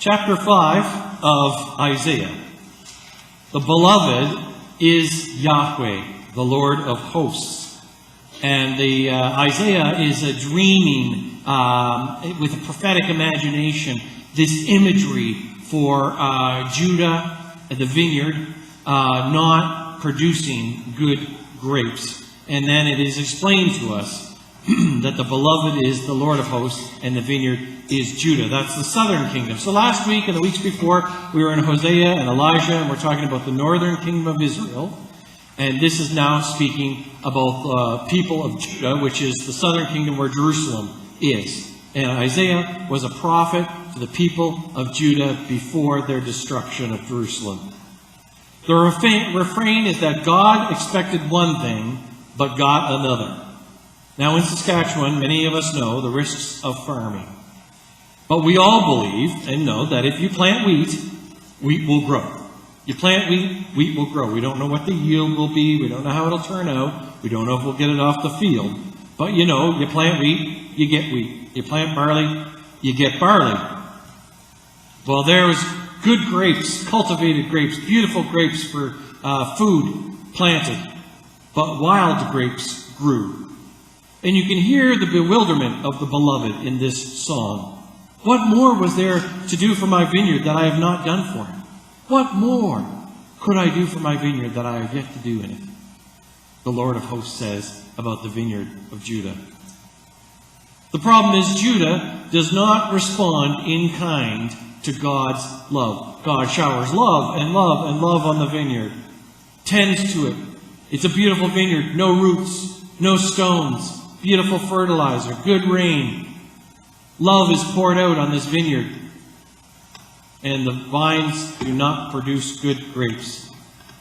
Chapter 5 of Isaiah. The beloved is Yahweh, the Lord of hosts. And the Isaiah is dreaming with a prophetic imagination, this imagery for Judah, the vineyard, not producing good grapes. And then it is explained to us that the beloved is the Lord of hosts and the vineyard is Judah. That's the southern kingdom. So last week and the weeks before, we were in Hosea and Elijah, and we're talking about the northern kingdom of Israel. And this is now speaking about people of Judah, which is the southern kingdom where Jerusalem is. And Isaiah was a prophet to the people of Judah before their destruction of Jerusalem. The refrain is that God expected one thing, but got another. Now in Saskatchewan, many of us know the risks of farming. But we all believe and know that if you plant wheat, wheat will grow. You plant wheat, wheat will grow. We don't know what the yield will be. We don't know how it'll turn out. We don't know if we'll get it off the field. But you know, you plant wheat, you get wheat. You plant barley, you get barley. Well, there's good grapes, cultivated grapes, beautiful grapes for food planted. But wild grapes grew. And you can hear the bewilderment of the beloved in this song. What more was there to do for my vineyard that I have not done for him? What more could I do for my vineyard that I have yet to do in it? The Lord of hosts says about the vineyard of Judah. The problem is Judah does not respond in kind to God's love. God showers love and love and love on the vineyard, tends to it. It's a beautiful vineyard, no roots, no stones, beautiful fertilizer, good rain. Love is poured out on this vineyard, and the vines do not produce good grapes.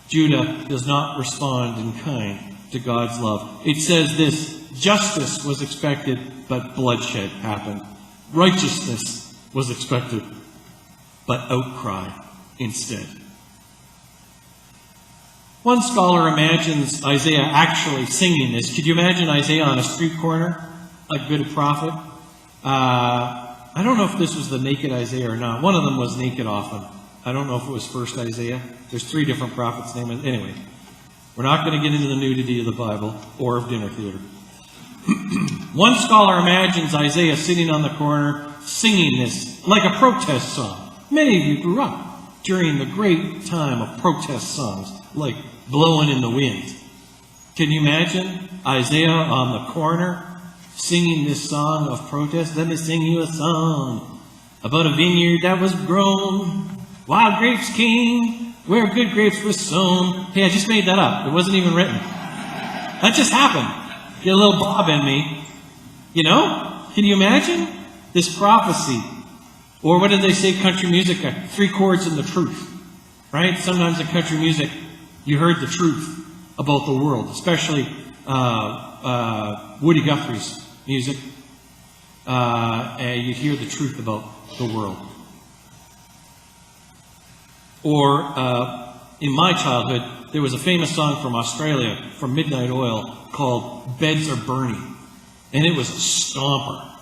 Judah does not respond in kind to God's love. It says this: justice was expected, but bloodshed happened. Righteousness was expected, but outcry instead. One scholar imagines Isaiah actually singing this. Could you imagine Isaiah on a street corner, a good prophet? I don't know if this was the naked Isaiah or not. One of them was naked often. I don't know if it was first Isaiah. There's 3 different prophets named. Anyway, we're not going to get into the nudity of the Bible or of dinner theater. One scholar imagines Isaiah sitting on the corner singing this like a protest song. Many of you grew up during the great time of protest songs like Blowing in the Wind. Can you imagine Isaiah on the corner singing this song of protest? Let me sing you a song about a vineyard that was grown, wild grapes came where good grapes were sown. Hey, I just made that up. It wasn't even written. That just happened. Get a little Bob in me. You know? Can you imagine this prophecy? Or what did they say, country music? 3 chords and the truth. Right? Sometimes in country music, you heard the truth about the world, especially Woody Guthrie's music. And you'd hear the truth about the world. Or in my childhood, there was a famous song from Australia, from Midnight Oil, called Beds Are Burning. And it was a stomper.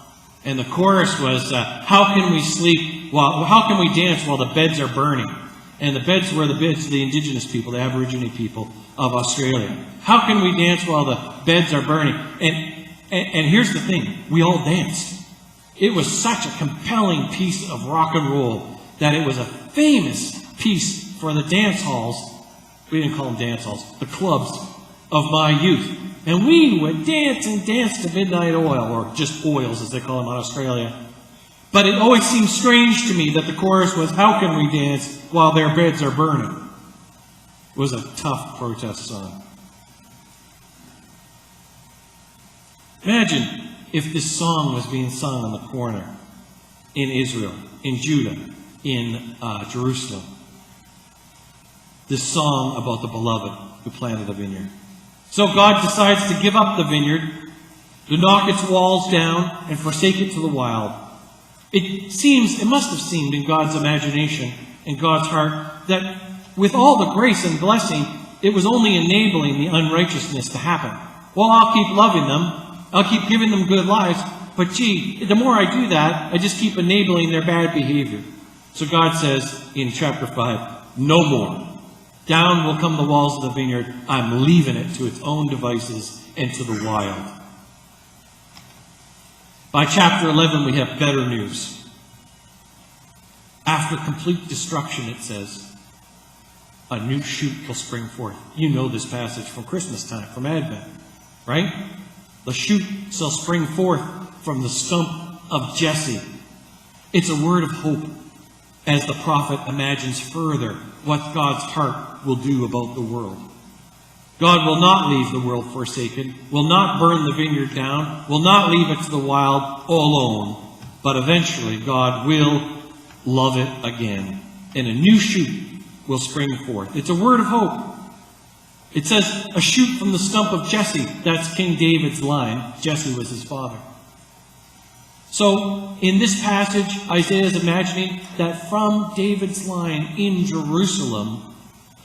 And the chorus was, how can we sleep, how can we dance while the beds are burning? And the beds were the beds of the indigenous people, the Aborigine people of Australia. How can we dance while the beds are burning? And here's the thing, we all danced. It was such a compelling piece of rock and roll that it was a famous piece for the dance halls. We didn't call them dance halls, the clubs of my youth. And we would dance and dance to Midnight Oil, or just oils as they call them in Australia. But it always seemed strange to me that the chorus was, how can we dance while their beds are burning? It was a tough protest song. Imagine if this song was being sung on the corner in Israel, in Judah, in Jerusalem. This song about the beloved who planted a vineyard. So God decides to give up the vineyard, to knock its walls down and forsake it to the wild. It must have seemed in God's imagination, in God's heart, that with all the grace and blessing, it was only enabling the unrighteousness to happen. Well, I'll keep loving them. I'll keep giving them good lives. But gee, the more I do that, I just keep enabling their bad behavior. So God says in chapter 5, no more. Down will come the walls of the vineyard. I'm leaving it to its own devices and to the wild. By chapter 11, we have better news. After complete destruction, it says, a new shoot will spring forth. You know this passage from Christmas time, from Advent, right? The shoot shall spring forth from the stump of Jesse. It's a word of hope as the prophet imagines further what God's heart will do about the world. God will not leave the world forsaken, will not burn the vineyard down, will not leave it to the wild all alone, but eventually God will love it again, and a new shoot will spring forth. It's a word of hope. It says, a shoot from the stump of Jesse. That's King David's line. Jesse was his father. So, in this passage, Isaiah is imagining that from David's line in Jerusalem,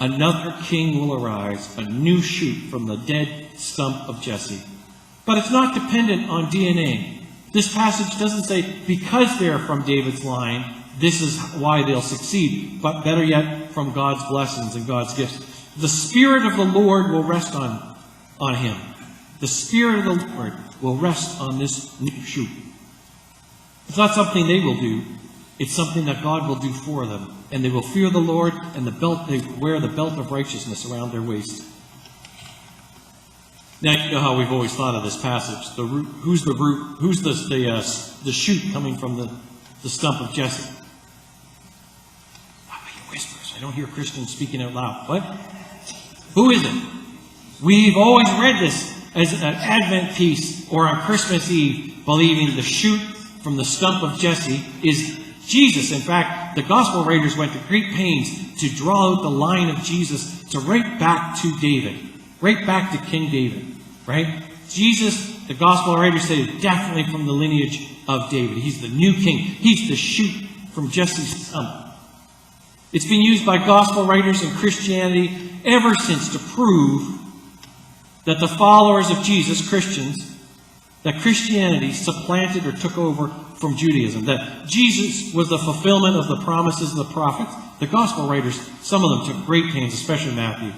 another king will arise, a new shoot from the dead stump of Jesse. But it's not dependent on DNA. This passage doesn't say, because they're from David's line, this is why they'll succeed. But better yet, from God's blessings and God's gifts. The Spirit of the Lord will rest on him. The Spirit of the Lord will rest on this new shoot. It's not something they will do. It's something that God will do for them. And they will fear the Lord, and they wear the belt of righteousness around their waist. Now you know how we've always thought of this passage. The root, who's the shoot coming from the stump of Jesse? Whispers. I don't hear Christians speaking out loud. What? Who is it? We've always read this as an Advent piece or on Christmas Eve, believing the shoot from the stump of Jesse is Jesus. In fact, the gospel writers went to great pains to draw out the line of Jesus to right back to David, right back to King David, right? Jesus, the gospel writers say, definitely from the lineage of David. He's the new king. He's the shoot from Jesse's stump. It's been used by gospel writers in Christianity ever since to prove that the followers of Jesus, Christians, that Christianity supplanted or took over from Judaism, that Jesus was the fulfillment of the promises of the prophets. The gospel writers, some of them took great pains, especially Matthew,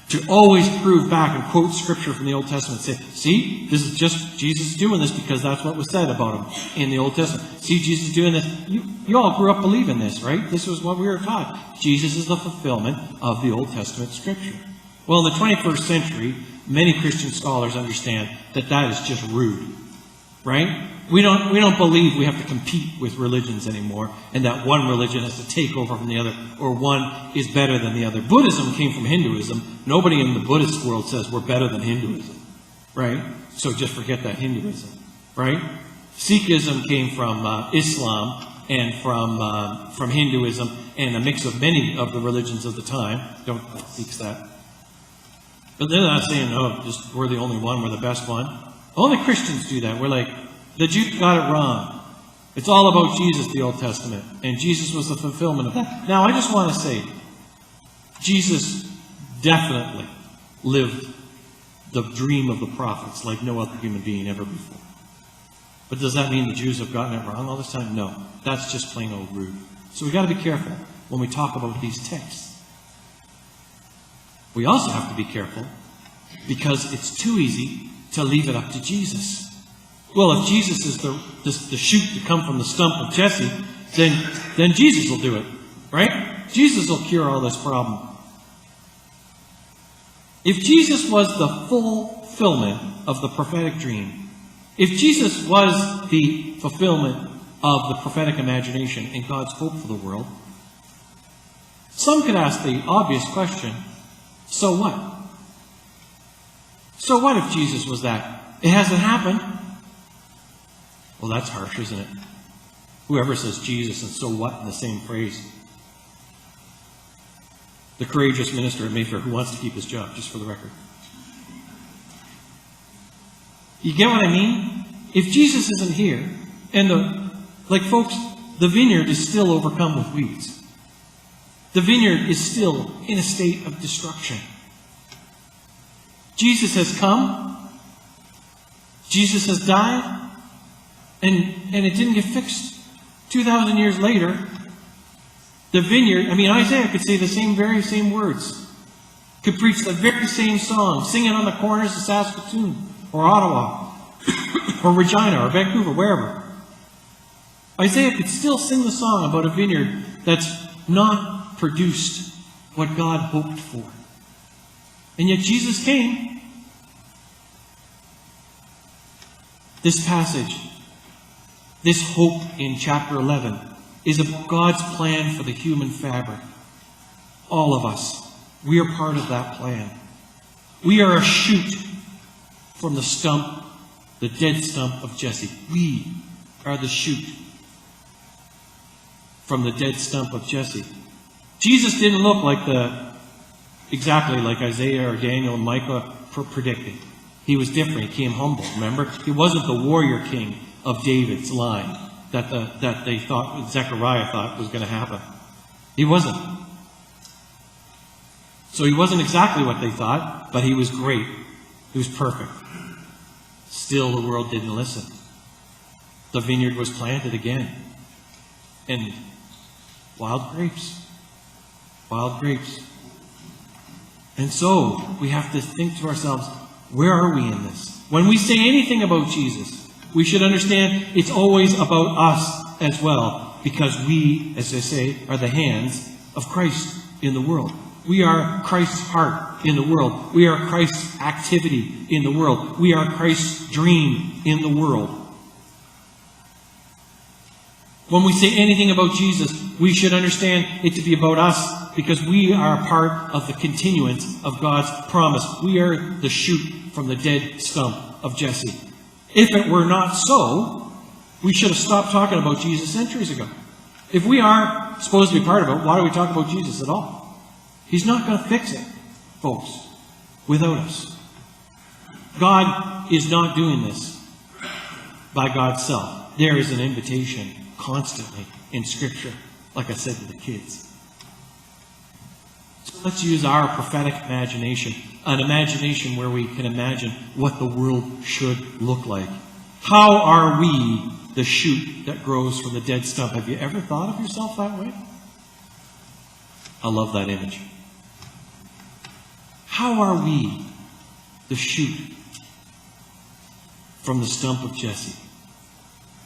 to always prove back and quote scripture from the Old Testament and say, see, this is just Jesus doing this because that's what was said about him in the Old Testament. See, Jesus doing this. You all grew up believing this, right? This was what we were taught. Jesus is the fulfillment of the Old Testament scripture. Well, in the 21st century, many Christian scholars understand that that is just rude, right? We don't believe we have to compete with religions anymore, and that one religion has to take over from the other, or one is better than the other. Buddhism came from Hinduism. Nobody in the Buddhist world says we're better than Hinduism, right? So just forget that Hinduism, right? Sikhism came from Islam and from Hinduism, and a mix of many of the religions of the time. Don't Sikhs that. But they're not saying, no, just we're the only one, we're the best one. Only Christians do that. We're like, the Jews got it wrong. It's all about Jesus, the Old Testament. And Jesus was the fulfillment of that. Now, I just want to say, Jesus definitely lived the dream of the prophets like no other human being ever before. But does that mean the Jews have gotten it wrong all this time? No. That's just plain old rude. So we've got to be careful when we talk about these texts. We also have to be careful because it's too easy to leave it up to Jesus. Well, if Jesus is the shoot to come from the stump of Jesse, then Jesus will do it, right? Jesus will cure all this problem. If Jesus was the fulfillment of the prophetic dream, if Jesus was the fulfillment of the prophetic imagination and God's hope for the world, some could ask the obvious question, so what? So what if Jesus was that? It hasn't happened. Well, that's harsh, isn't it? Whoever says Jesus and so what in the same phrase. The courageous minister at Mayfair who wants to keep his job, just for the record. You get what I mean? If Jesus isn't here, and folks, the vineyard is still overcome with weeds. The vineyard is still in a state of destruction. Jesus has come. Jesus has died. And it didn't get fixed. 2,000 years later, The vineyard, Isaiah could say the very same words. Could preach the very same song, sing it on the corners of Saskatoon, or Ottawa, or Regina, or Vancouver, wherever. Isaiah could still sing the song about a vineyard that's not produced what God hoped for. And yet Jesus came. This passage, this hope in chapter 11, is about God's plan for the human fabric. All of us, we are part of that plan. We are a shoot from the stump, the dead stump of Jesse. We are the shoot from the dead stump of Jesse. Jesus didn't look exactly like Isaiah or Daniel and Micah predicted. He was different. He came humble. Remember, he wasn't the warrior king of David's line that they thought, Zechariah thought was going to happen. He wasn't. So he wasn't exactly what they thought, but he was great. He was perfect. Still, the world didn't listen. The vineyard was planted again. And wild grapes. And so, we have to think to ourselves, where are we in this? When we say anything about Jesus, we should understand it's always about us as well, because we, as I say, are the hands of Christ in the world. We are Christ's heart in the world. We are Christ's activity in the world. We are Christ's dream in the world. When we say anything about Jesus, we should understand it to be about us, because we are a part of the continuance of God's promise. We are the shoot from the dead stump of Jesse. If it were not so, we should have stopped talking about Jesus centuries ago. If we are supposed to be part of it, why do we talk about Jesus at all? He's not going to fix it, folks, without us. God is not doing this by God's self. There is an invitation constantly in Scripture, like I said to the kids. So let's use our prophetic imagination, an imagination where we can imagine what the world should look like. How are we the shoot that grows from the dead stump? Have you ever thought of yourself that way? I love that image. How are we the shoot from the stump of Jesse?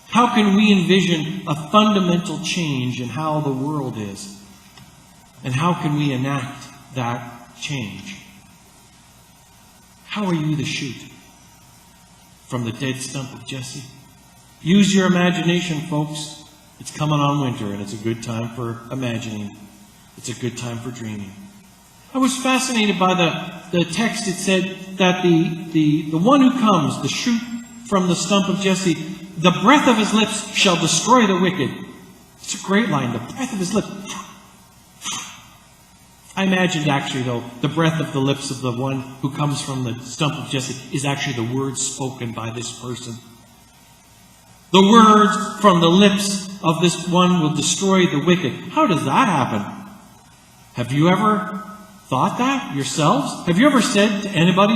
How can we envision a fundamental change in how the world is? And how can we enact that change? How are you the shoot from the dead stump of Jesse? Use your imagination, folks. It's coming on winter, and it's a good time for imagining. It's a good time for dreaming. I was fascinated by the text. It said that the one who comes, the shoot from the stump of Jesse, the breath of his lips shall destroy the wicked. It's a great line. The breath of his lips. I imagined actually, though, the breath of the lips of the one who comes from the stump of Jesse is actually the words spoken by this person. The words from the lips of this one will destroy the wicked. How does that happen? Have you ever thought that yourselves? Have you ever said to anybody,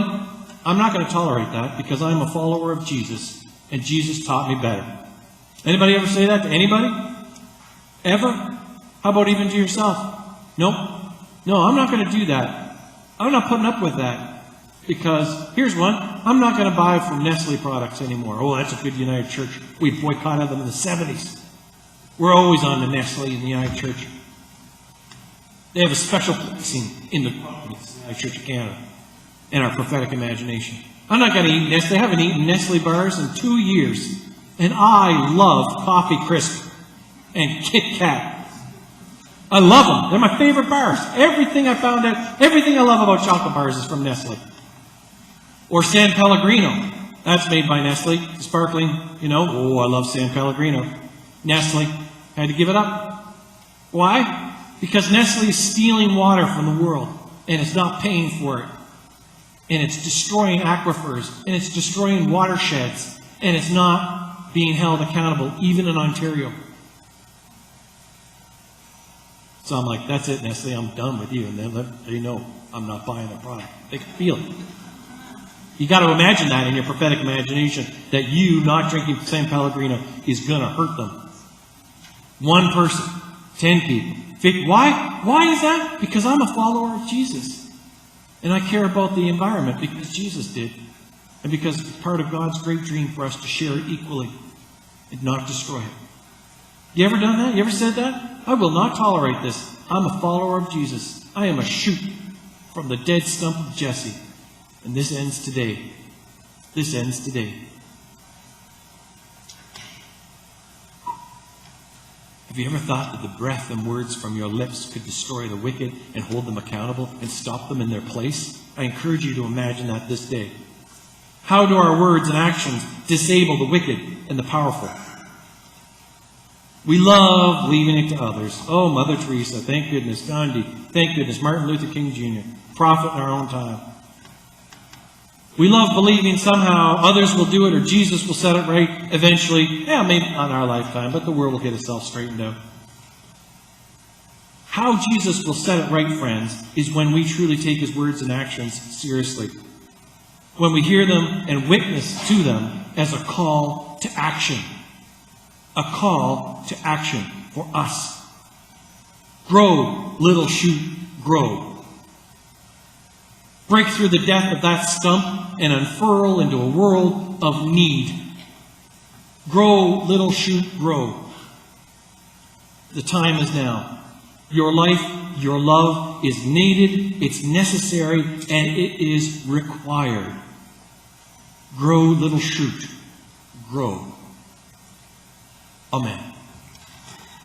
I'm not going to tolerate that because I'm a follower of Jesus and Jesus taught me better? Anybody ever say that to anybody? Ever? How about even to yourself? Nope. No, I'm not going to do that. I'm not putting up with that. Because, here's one, I'm not going to buy from Nestle products anymore. Oh, that's a good United Church. We boycotted them in the 70s. We're always on the Nestle in the United Church. They have a special placing in the United Church of Canada in our prophetic imagination. I'm not going to eat Nestle. I haven't eaten Nestle bars in 2 years. And I love Coffee Crisp and Kit Kat. I love them. They're my favorite bars. Everything I found out, everything I love about chocolate bars is from Nestle. Or San Pellegrino. That's made by Nestle. Sparkling, Oh, I love San Pellegrino. Nestle. Had to give it up. Why? Because Nestle is stealing water from the world. And it's not paying for it. And it's destroying aquifers. And it's destroying watersheds. And it's not being held accountable, even in Ontario. So I'm like, that's it, Nestle, I'm done with you. And then they know I'm not buying their product. They can feel it. You got to imagine that in your prophetic imagination, that you not drinking San Pellegrino is going to hurt them. 1 person, 10 people, Why is that? Because I'm a follower of Jesus. And I care about the environment because Jesus did. And because it's part of God's great dream for us to share it equally and not destroy it. You ever done that? You ever said that? I will not tolerate this. I'm a follower of Jesus. I am a shoot from the dead stump of Jesse. And this ends today. This ends today. Have you ever thought that the breath and words from your lips could destroy the wicked and hold them accountable and stop them in their place? I encourage you to imagine that this day. How do our words and actions disable the wicked and the powerful? We love leaving it to others. Oh, Mother Teresa, thank goodness. Gandhi, thank goodness. Martin Luther King Jr., prophet in our own time. We love believing somehow others will do it or Jesus will set it right eventually. Yeah, maybe not in our lifetime, but the world will get itself straightened out. How Jesus will set it right, friends, is when we truly take his words and actions seriously. When we hear them and witness to them as a call to action. A call to action for us. Grow, little shoot, grow. Break through the death of that stump and unfurl into a world of need. Grow, little shoot, grow. The time is now. Your life, your love is needed, it's necessary, and it is required. Grow, little shoot, grow. Amen.